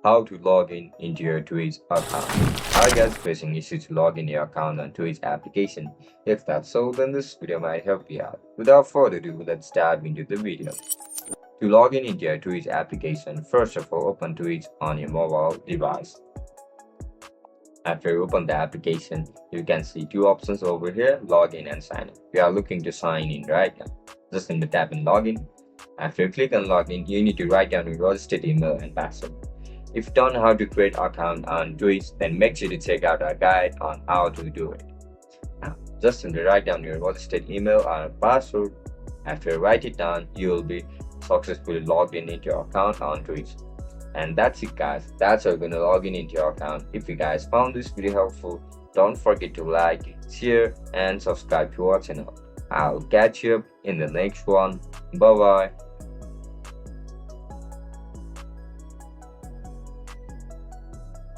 How to log in into your Twitch account. Are you guys facing issues to log in your account on Twitch application? If that's so, then this video might help you out. Without further ado, let's dive into the video. To log in into your Twitch application, first of all, open Twitch on your mobile device. After you open the application, you can see two options over here, login and sign in. We are looking to sign in right now. Just simply tap in login. After you click on login, you need to write down your registered email and password. If you don't know how to create an account on Twitch, then make sure to check out our guide on how to do it. Now, just simply write down your registered email and password. After you write it down, you will be successfully logged in into your account on Twitch. And that's it, guys. That's how you're gonna log in into your account. If you guys found this video helpful, don't forget to like, share, and subscribe to our channel. I'll catch you up in the next one. Bye bye.